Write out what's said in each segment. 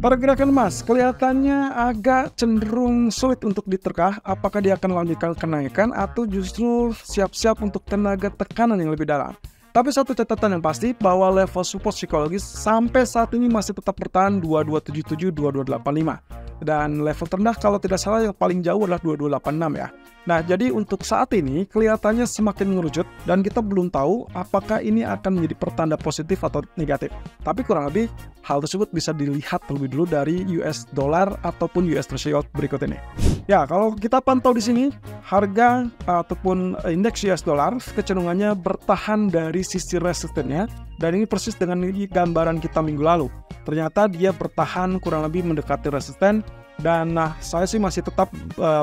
Pergerakan emas kelihatannya agak cenderung sulit untuk diterka. Apakah dia akan melanjutkan kenaikan atau justru siap-siap untuk tenaga tekanan yang lebih dalam? Tapi satu catatan yang pasti bahwa level support psikologis sampai saat ini masih tetap bertahan 2277, 2285. Dan level terendah kalau tidak salah yang paling jauh adalah 2286 ya. Nah, jadi untuk saat ini kelihatannya semakin mengerucut dan kita belum tahu apakah ini akan menjadi pertanda positif atau negatif. Tapi kurang lebih hal tersebut bisa dilihat terlebih dulu dari US dollar ataupun US Treasury berikut ini. Ya, kalau kita pantau di sini harga ataupun indeks US dollar kecenderungannya bertahan dari sisi resistennya dan ini persis dengan gambaran kita minggu lalu. Ternyata dia bertahan kurang lebih mendekati resisten. Dan saya sih masih tetap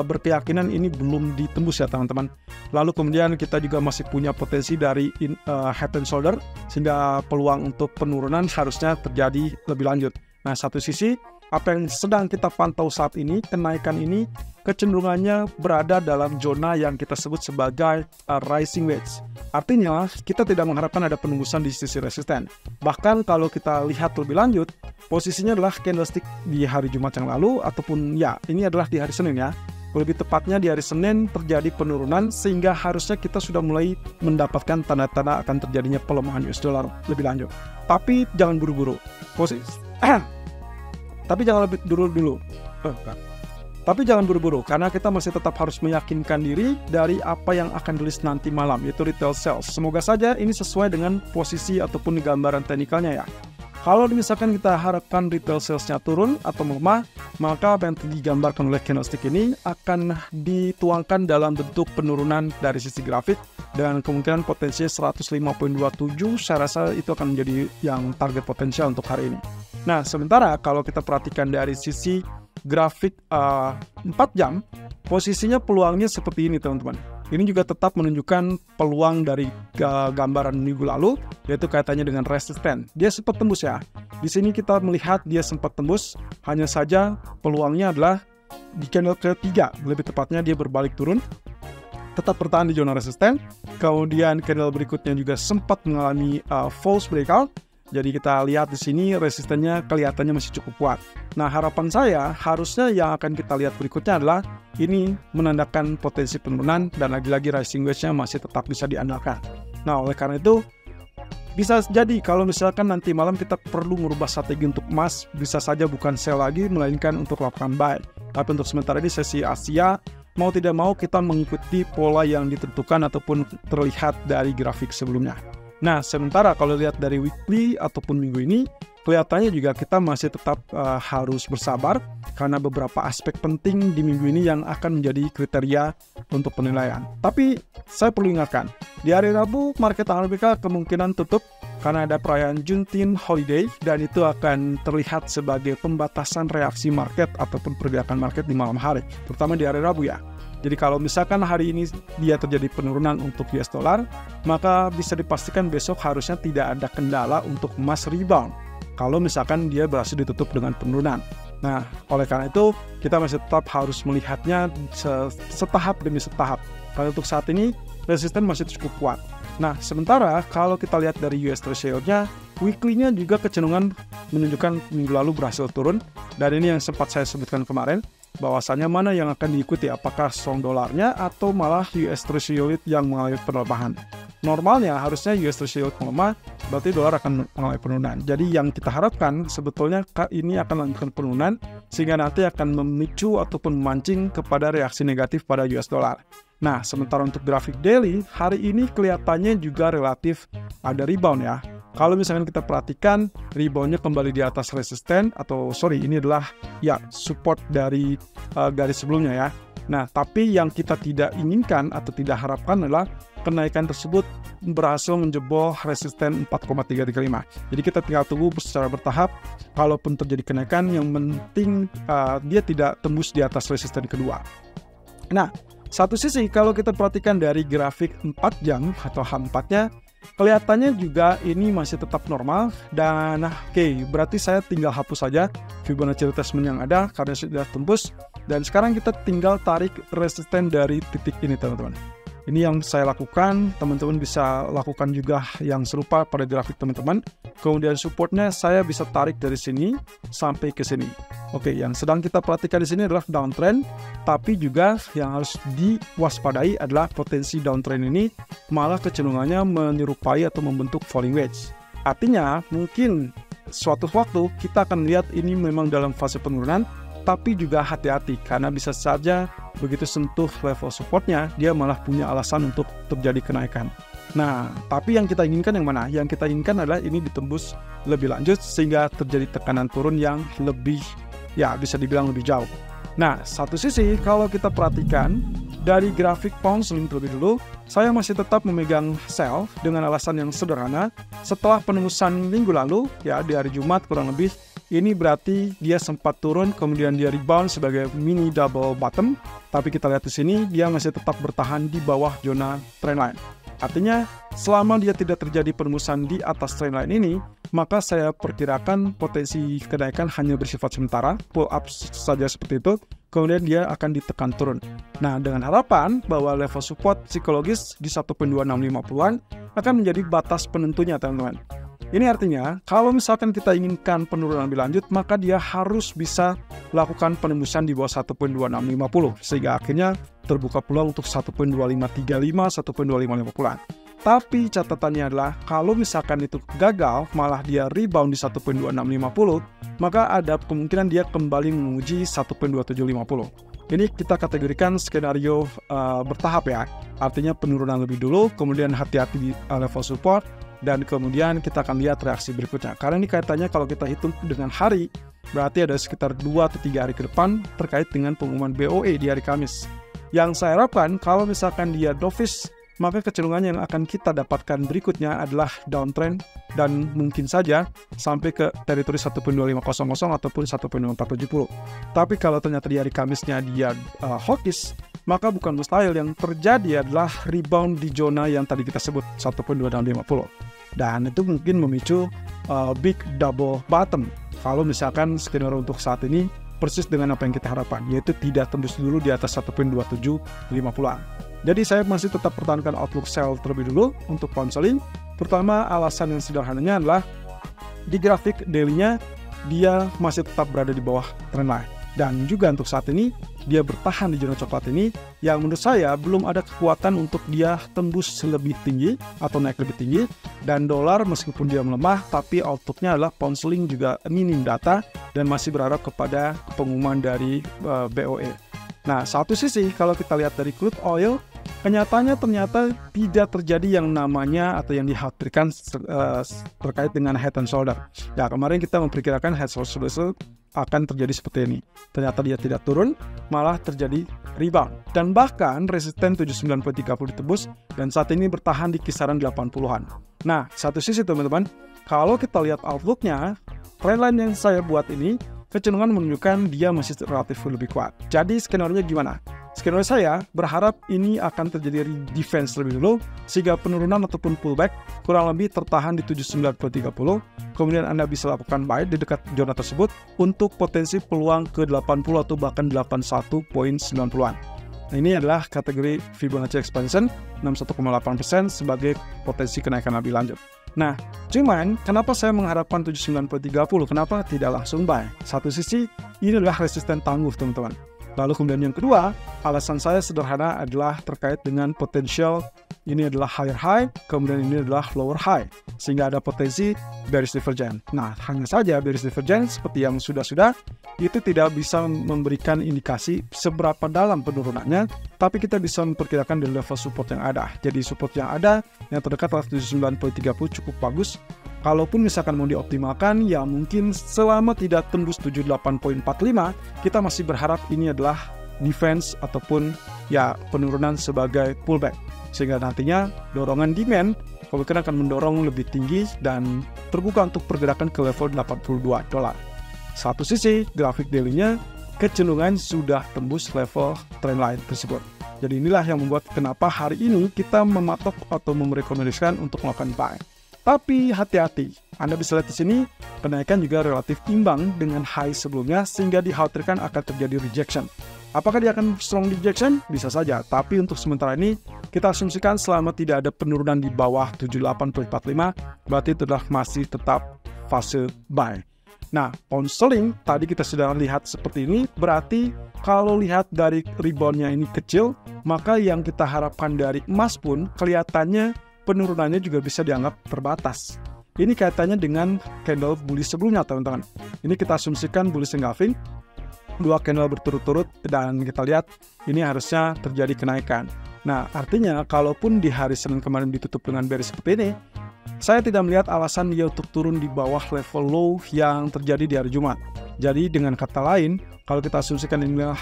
berkeyakinan ini belum ditembus ya teman-teman. Lalu kemudian kita juga masih punya potensi dari head and shoulder, sehingga peluang untuk penurunan harusnya terjadi lebih lanjut. Nah, satu sisi apa yang sedang kita pantau saat ini, kenaikan ini kecenderungannya berada dalam zona yang kita sebut sebagai rising wedge. Artinya kita tidak mengharapkan ada penembusan di sisi resisten. Bahkan kalau kita lihat lebih lanjut, posisinya adalah candlestick di hari Jumat yang lalu ataupun ya ini adalah di hari Senin ya. Lebih tepatnya di hari Senin terjadi penurunan sehingga harusnya kita sudah mulai mendapatkan tanda-tanda akan terjadinya pelemahan US dollar lebih lanjut. Tapi jangan buru-buru. Tapi jangan buru-buru karena kita masih tetap harus meyakinkan diri dari apa yang akan rilis nanti malam, yaitu retail sales. Semoga saja ini sesuai dengan posisi ataupun gambaran teknikalnya ya. Kalau misalkan kita harapkan retail sales-nya turun atau melemah, maka apa yang digambarkan oleh candlestick ini akan dituangkan dalam bentuk penurunan dari sisi grafik dengan kemungkinan potensinya 105.27. Saya rasa itu akan menjadi yang target potensial untuk hari ini. Nah, sementara kalau kita perhatikan dari sisi grafik 4 jam, posisinya peluangnya seperti ini teman-teman. Ini juga tetap menunjukkan peluang dari gambaran minggu lalu, yaitu kaitannya dengan resisten. Dia sempat tembus ya. Di sini kita melihat dia sempat tembus, hanya saja peluangnya adalah di candle ketiga, lebih tepatnya dia berbalik turun, tetap bertahan di zona resisten. Kemudian candle berikutnya juga sempat mengalami false breakout. Jadi kita lihat di sini resistennya kelihatannya masih cukup kuat. Nah, harapan saya harusnya yang akan kita lihat berikutnya adalah ini menandakan potensi penurunan dan lagi-lagi rising wedge-nya masih tetap bisa diandalkan. Nah, oleh karena itu bisa jadi kalau misalkan nanti malam kita perlu merubah strategi untuk emas, bisa saja bukan sell lagi melainkan untuk lakukan buy. Tapi untuk sementara ini sesi Asia mau tidak mau kita mengikuti pola yang ditentukan ataupun terlihat dari grafik sebelumnya. Nah, sementara kalau lihat dari weekly ataupun minggu ini, kelihatannya juga kita masih tetap harus bersabar karena beberapa aspek penting di minggu ini yang akan menjadi kriteria untuk penilaian. Tapi saya perlu ingatkan, di hari Rabu market Amerika kemungkinan tutup karena ada perayaan Juneteenth holiday dan itu akan terlihat sebagai pembatasan reaksi market ataupun pergerakan market di malam hari, terutama di hari Rabu ya. Jadi kalau misalkan hari ini dia terjadi penurunan untuk US dollar, maka bisa dipastikan besok harusnya tidak ada kendala untuk emas rebound. Kalau misalkan dia berhasil ditutup dengan penurunan. Nah, oleh karena itu kita masih tetap harus melihatnya setahap demi setahap. Karena untuk saat ini resisten masih cukup kuat. Nah, sementara kalau kita lihat dari US Treasury-nya, weekly-nya juga kecenderungan menunjukkan minggu lalu berhasil turun. Dan ini yang sempat saya sebutkan kemarin, bahwasannya mana yang akan diikuti, apakah strong dolarnya atau malah US Treasury yang mengalami pelemahan. Normalnya harusnya US Treasury melemah, berarti dolar akan mengalami penurunan. Jadi yang kita harapkan sebetulnya ini akan melanjutkan penurunan sehingga nanti akan memicu ataupun memancing kepada reaksi negatif pada US dollar. Nah, sementara untuk grafik daily, hari ini kelihatannya juga relatif ada rebound ya. Kalau misalkan kita perhatikan, reboundnya kembali di atas resisten ini adalah ya support dari garis sebelumnya ya. Nah, tapi yang kita tidak inginkan atau tidak harapkan adalah kenaikan tersebut berhasil menjebol resisten 4,335. Jadi kita tinggal tunggu secara bertahap. Kalaupun terjadi kenaikan, yang penting dia tidak tembus di atas resisten kedua. Nah, satu sisi kalau kita perhatikan dari grafik 4 jam atau H4-nya, kelihatannya juga ini masih tetap normal dan berarti saya tinggal hapus saja Fibonacci retracement yang ada karena sudah tembus dan sekarang kita tinggal tarik resisten dari titik ini teman-teman. Ini yang saya lakukan, teman-teman bisa lakukan juga yang serupa pada grafik teman-teman. Kemudian supportnya saya bisa tarik dari sini sampai ke sini. Oke, yang sedang kita perhatikan di sini adalah downtrend, tapi juga yang harus diwaspadai adalah potensi downtrend ini malah kecenderungannya menyerupai atau membentuk falling wedge. Artinya, mungkin suatu waktu kita akan lihat ini memang dalam fase penurunan, tapi juga hati-hati karena bisa saja begitu sentuh level supportnya, dia malah punya alasan untuk terjadi kenaikan. Nah, tapi yang kita inginkan yang mana? Yang kita inginkan adalah ini ditembus lebih lanjut sehingga terjadi tekanan turun yang lebih, ya bisa dibilang lebih jauh. Nah, satu sisi kalau kita perhatikan dari grafik pound sterling terlebih dulu, saya masih tetap memegang sell dengan alasan yang sederhana. Setelah penembusan minggu lalu, ya di hari Jumat kurang lebih, ini berarti dia sempat turun, kemudian dia rebound sebagai mini double bottom. Tapi kita lihat di sini, dia masih tetap bertahan di bawah zona trendline. Artinya, selama dia tidak terjadi penembusan di atas trendline ini, maka saya perkirakan potensi kenaikan hanya bersifat sementara, pull up saja seperti itu, kemudian dia akan ditekan turun. Nah, dengan harapan bahwa level support psikologis di 1.2650-an akan menjadi batas penentunya, teman-teman. Ini artinya, kalau misalkan kita inginkan penurunan lebih lanjut, maka dia harus bisa lakukan penembusan di bawah 1.2650, sehingga akhirnya terbuka peluang untuk 1.2535, 1.2550-an. Tapi catatannya adalah, kalau misalkan itu gagal, malah dia rebound di 1.2650, maka ada kemungkinan dia kembali menguji 1.2750. Ini kita kategorikan skenario bertahap ya, artinya penurunan lebih dulu, kemudian hati-hati di level support, dan kemudian kita akan lihat reaksi berikutnya. Karena ini kaitannya kalau kita hitung dengan hari, berarti ada sekitar 2-3 hari ke depan terkait dengan pengumuman BOE di hari Kamis. Yang saya harapkan kalau misalkan dia dovish, maka kecenderungan yang akan kita dapatkan berikutnya adalah downtrend dan mungkin saja sampai ke teritori 1.2500 ataupun 1.2470. Tapi kalau ternyata di hari Kamisnya dia hawkish, maka bukan mustahil yang terjadi adalah rebound di zona yang tadi kita sebut 1.2650. Dan itu mungkin memicu big double bottom kalau misalkan skenario untuk saat ini persis dengan apa yang kita harapkan, yaitu tidak tembus dulu di atas 1.2750-an. Jadi saya masih tetap pertahankan outlook sell terlebih dulu untuk pound sterling. Pertama, alasan yang sederhananya adalah di grafik daily-nya dia masih tetap berada di bawah trendline. Dan juga untuk saat ini dia bertahan di zona coklat ini yang menurut saya belum ada kekuatan untuk dia tembus lebih tinggi atau naik lebih tinggi. Dan dolar meskipun dia melemah, tapi outlook-nya adalah pound sterling juga minim data dan masih berharap kepada pengumuman dari BOE. Nah, satu sisi kalau kita lihat dari crude oil, kenyataannya ternyata tidak terjadi yang namanya atau yang dikhawatirkan terkait dengan head and shoulder. Ya, kemarin kita memperkirakan head and shoulder akan terjadi seperti ini. Ternyata dia tidak turun, malah terjadi rebound. Dan bahkan resisten 79.30 ditebus dan saat ini bertahan di kisaran 80-an. Nah, satu sisi teman-teman, kalau kita lihat outlook-nya, trendline yang saya buat ini kecenderungan menunjukkan dia masih relatif lebih kuat. Jadi skenario-nya gimana? Skenario saya berharap ini akan terjadi defense lebih dulu sehingga penurunan ataupun pullback kurang lebih tertahan di 79.30. Kemudian Anda bisa lakukan buy di dekat zona tersebut untuk potensi peluang ke 80 atau bahkan 81.90-an. Nah, ini adalah kategori Fibonacci expansion 61,8% sebagai potensi kenaikan lebih lanjut. Nah, cuman kenapa saya mengharapkan 79.30? Kenapa tidak langsung buy? Satu sisi, ini adalah resisten tangguh, teman-teman. Lalu kemudian yang kedua, alasan saya sederhana adalah terkait dengan potensial ini adalah higher high, kemudian ini adalah lower high, sehingga ada potensi bearish divergence. Nah, hanya saja bearish divergence seperti yang sudah-sudah, itu tidak bisa memberikan indikasi seberapa dalam penurunannya, tapi kita bisa memperkirakan di level support yang ada. Jadi support yang ada, yang terdekat adalah 79.30 cukup bagus. Kalaupun misalkan mau dioptimalkan, ya mungkin selama tidak tembus 78.45, kita masih berharap ini adalah defense ataupun ya penurunan sebagai pullback. Sehingga nantinya dorongan demand kemungkinan akan mendorong lebih tinggi dan terbuka untuk pergerakan ke level $82. Satu sisi, grafik daily-nya kecenderungan sudah tembus level trendline tersebut. Jadi inilah yang membuat kenapa hari ini kita mematok atau merekomendasikan untuk melakukan buy. Tapi hati-hati, Anda bisa lihat di sini kenaikan juga relatif imbang dengan high sebelumnya sehingga dikhawatirkan akan terjadi rejection. Apakah dia akan strong rejection? Bisa saja, tapi untuk sementara ini kita asumsikan selama tidak ada penurunan di bawah 78.45, berarti itu adalah masih tetap fase buy. Nah, pound sterling tadi kita sudah lihat seperti ini, berarti kalau lihat dari reboundnya ini kecil, maka yang kita harapkan dari emas pun kelihatannya penurunannya juga bisa dianggap terbatas. Ini kaitannya dengan candle bullish sebelumnya, teman-teman. Ini kita asumsikan bullish engulfing, 2 candle berturut-turut, dan kita lihat ini harusnya terjadi kenaikan. Nah, artinya kalaupun di hari Senin kemarin ditutup dengan bearish seperti ini, saya tidak melihat alasan dia untuk turun di bawah level low yang terjadi di hari Jumat. Jadi dengan kata lain, kalau kita asumsikan inilah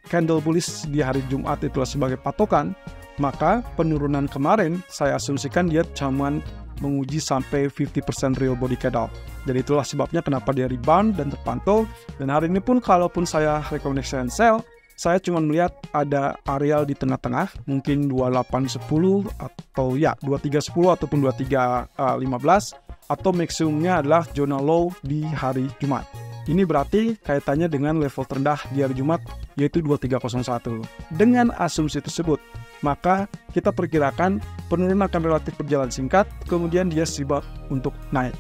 candle bullish di hari Jumat itulah sebagai patokan, maka penurunan kemarin saya asumsikan dia cuman menguji sampai 50% real body candle. Jadi itulah sebabnya kenapa dia rebound dan terpantau. Dan hari ini pun kalaupun saya recommendation sell, saya cuma melihat ada areal di tengah-tengah, mungkin 2810 atau ya 2310 ataupun 2315, atau maksimumnya adalah zona low di hari Jumat. Ini berarti kaitannya dengan level terendah di hari Jumat, yaitu 2301. Dengan asumsi tersebut, maka kita perkirakan penurunan akan relatif berjalan singkat, kemudian dia sibuk untuk naik.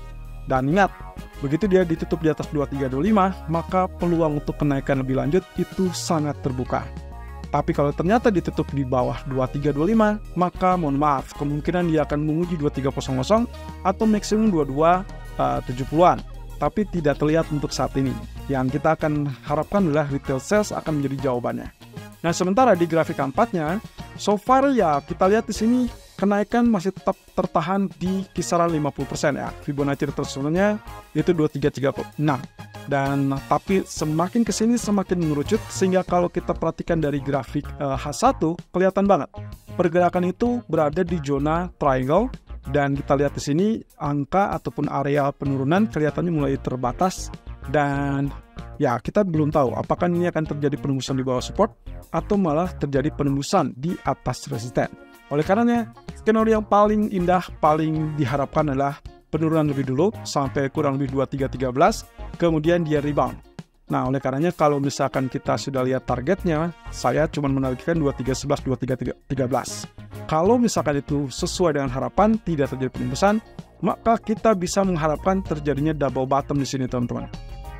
Dan ingat, begitu dia ditutup di atas 2325, maka peluang untuk kenaikan lebih lanjut itu sangat terbuka. Tapi kalau ternyata ditutup di bawah 2325, maka mohon maaf, kemungkinan dia akan menguji 2300 atau maksimum 2270-an. Tapi tidak terlihat untuk saat ini. Yang kita akan harapkan adalah retail sales akan menjadi jawabannya. Nah, sementara di grafik keempatnya, so far ya kita lihat di sini kenaikan masih tetap tertahan di kisaran 50% ya. Fibonacci retracement-nya itu 2336. Dan tapi semakin kesini semakin mengerucut, sehingga kalau kita perhatikan dari grafik H1 kelihatan banget pergerakan itu berada di zona triangle. Dan kita lihat di sini angka ataupun area penurunan kelihatannya mulai terbatas, dan ya kita belum tahu apakah ini akan terjadi penembusan di bawah support atau malah terjadi penembusan di atas resisten. Oleh karenanya, skenario yang paling indah, paling diharapkan adalah penurunan lebih dulu sampai kurang lebih 2313, kemudian dia rebound. Nah, oleh karenanya kalau misalkan kita sudah lihat targetnya, saya cuma menargetkan 2311, 2313. Kalau misalkan itu sesuai dengan harapan, tidak terjadi penembusan, maka kita bisa mengharapkan terjadinya double bottom di sini, teman-teman.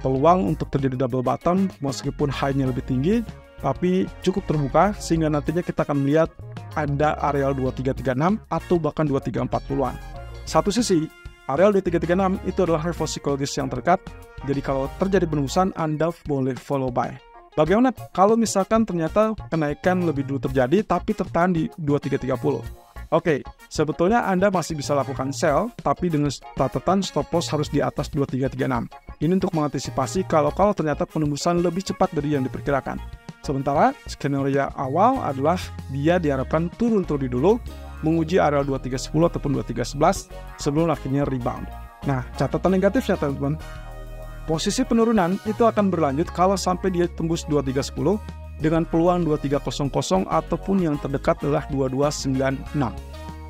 Peluang untuk terjadi double bottom meskipun high-nya lebih tinggi, tapi cukup terbuka sehingga nantinya kita akan melihat ada areal 2336 atau bahkan 2340-an. Satu sisi, areal 2336 itu adalah level psikologis yang terdekat, jadi kalau terjadi penembusan, Anda boleh follow buy. Bagaimana kalau misalkan ternyata kenaikan lebih dulu terjadi tapi tertahan di 2330? Oke, sebetulnya Anda masih bisa lakukan sell, tapi dengan catatan stop loss harus di atas 2336. Ini untuk mengantisipasi kalau ternyata penembusan lebih cepat dari yang diperkirakan. Sementara skenario awal adalah dia diharapkan turun terlebih dulu, menguji area 2310 ataupun 2311 sebelum akhirnya rebound. Nah, catatan negatifnya, teman-teman, posisi penurunan itu akan berlanjut kalau sampai dia tembus 2310 dengan peluang 2300 ataupun yang terdekat adalah 2296.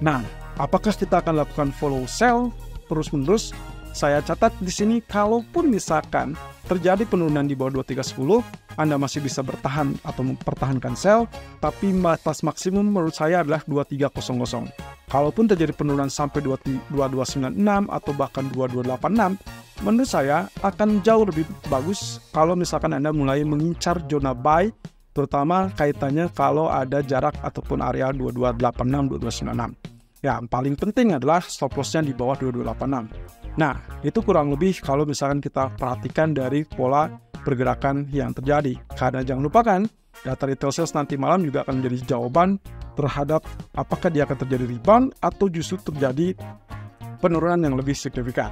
Nah, apakah kita akan lakukan follow sell terus-menerus? Saya catat di sini, kalaupun misalkan terjadi penurunan di bawah 2310, Anda masih bisa bertahan atau mempertahankan sell, tapi batas maksimum menurut saya adalah 2300. Kalaupun terjadi penurunan sampai 2296 atau bahkan 2286, menurut saya akan jauh lebih bagus kalau misalkan Anda mulai mengincar zona buy, terutama kaitannya kalau ada jarak ataupun area 2286, 2296. Ya, yang paling penting adalah stop loss-nya di bawah 2286. Nah, itu kurang lebih kalau misalkan kita perhatikan dari pola pergerakan yang terjadi. Karena jangan lupakan, data retail sales nanti malam juga akan menjadi jawaban terhadap apakah dia akan terjadi rebound atau justru terjadi penurunan yang lebih signifikan.